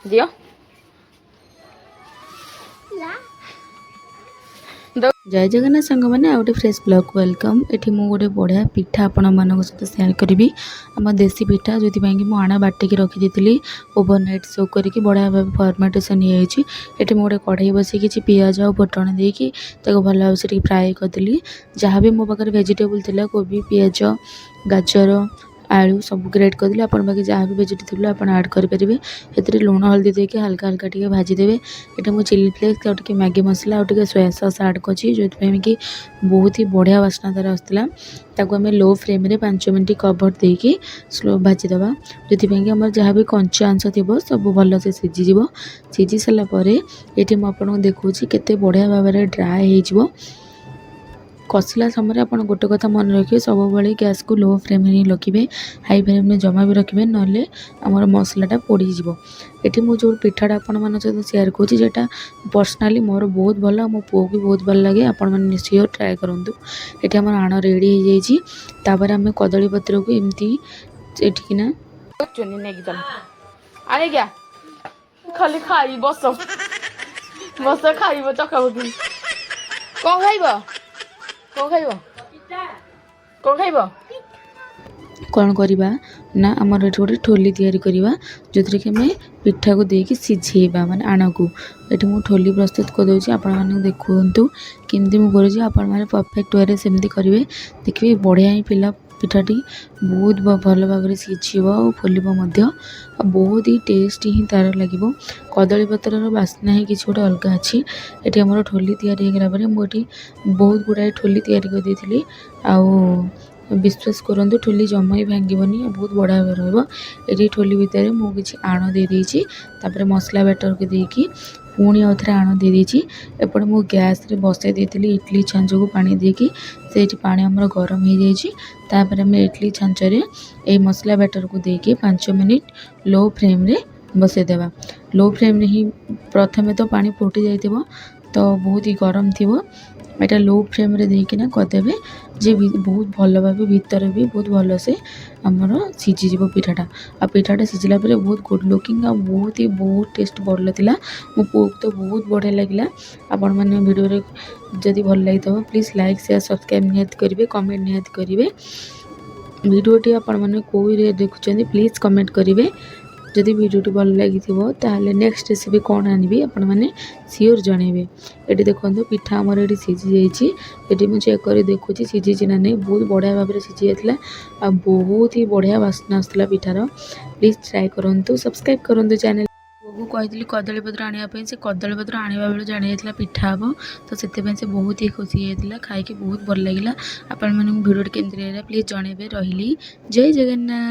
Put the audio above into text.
दियो जय जगन्नाथ सांग मैंने आ गए फ्रेश ब्लॉग वेलकम। ये मुझे गोटे बढ़िया पिठा आपण मान सहित सेयार करी आम देसी पिठा जो मुझे आण बाटिकी रखी ओवरनाइट सो करके बढ़िया भाव फर्मेटेसन ये मुझे गोटे कढ़ाई बस कि पिज और फुटण देकी भल भाव से फ्राए करदेली। जहाँ भी मो पाखे भेजिटेबल थी कोबी पिज गाजर आलू सब ग्रेट करदेली। आपन बाकी जहाँ भी भेजिटेबल आप ऐड करेंगे। ये लुण हल्दी देके हल्का हल्का टे भाजीदेवे। ये मुझे चिली फ्लेक्स और मैगी मसला और सोया सॉस ऐड करछि जो कि बहुत ही बढ़िया बास्ना तार आसला। ताको आम लो फ्लेम रे 5 मिनट कवर देकी स्लो भाजीदबा जो आम जहाँ भी कंचा अंश थी सब भल से सीझीज। सीझी सारापर ये मुझे देखा केते बढ़िया भाव में ड्राए हो कषिला समय आप गोटे कथा मन रखिए सब गैस को लो फ्लेम ही रखिए। हाई फ्लेम में जमा भी रखिए ना आमर मसलाटा पोड़ीज। ये मुझे पिठाटा आपण मान सहित सेयार करा पर्सनाली मोर बहुत भल मो पुओ भी बहुत भल लगे। आपण मैंने श्योर ट्राए करूँ। ये आम आण रेडी हो जापर आम कदली पत्र को एमती एठिकिना खाली खाई बस बस खाइब चकाबुकी कौन खाइब कौन खाइब कौन खाइब कौन करवा ना आमर ये गोटे ठोली तैयारी करवा जो कि आम पिठा को देकी सिझेबा माने आण को। ये मुझे ठोली प्रस्तुत करदे आपण मैंने देखु केमती मुझे आपण मैंने परफेक्ट वे सेमती करेंगे। देखिए बढ़िया ही पिला पिठाटी बहुत भल भाव में सीझीब और फुलब बहुत ही टेस्ट ही तार लगे। कदली पतर बास्ना ही किसी गोटे अलग अच्छी। ये आमर ठोली तैयारी होगा मुझे बहुत गुड़ाए ठोली तैयारी करदेली। विश्वास करूँ ठोली जमा ही भांगनी बहुत बढ़िया भाव रही। ठोली भितर मुझे आण दे देती मसला बैटर को देकी पुणी आउ थे आण दे देती। एपटे मु गैस रे बसई देती इडली छांच को पानी देकी से पानी आमर गरम हो जापर आम इडली छांचरे ये मसला बैटर को देकी 5 मिनिट लो फ्लेम रे बसईदेवा। लो फ्लेम रे ही प्रथमे तो पानी फुटी जाइए तो बहुत ही गरम थी। यहाँ लो फ्लेम रे देकिना करदेवे जे बहुत भल भाव भीतर भी बहुत भल से आमर सीझीज पिठाटा। आ पिठाटा सीझला बहुत गुड लुकिंग आ बहुत टेस्ट बढ़ था। मो पुओ तो बहुत बढ़िया लगे। आपण मैंने वीडियो जदि भल लगी प्लीज लाइक शेयर सब्सक्राइब निहाती करेंगे कमेंट निहाती करेंगे। वीडियोटी आपण मैंने कौ देखुं प्लीज कमेंट करेंगे। जदि वीडियोटी भल लगी ताले नेक्स्ट रेसिपी कौन आनबी आपण मैंने सियोर जनइबे। ये देखो पिठा आमर ये सीझी जाइए मुझे चेक कर देखुची सीझी ना नहीं बहुत बढ़िया भाव में सीझी जाता आ बहुत ही बढ़िया बास्ना आसला पिठार। प्लीज ट्राए करूँ सब्सक्राइब करूँ चैनल को कही कदली पत्र आने से कदली पत्र आने बेलू जानी जाता पिठा हम तो से बहुत ही खुशी होता खाई बहुत भल लगे। आपण मैंने वीडियो केमती लगे प्लीज जनइबे। रही जय जगन्नाथ।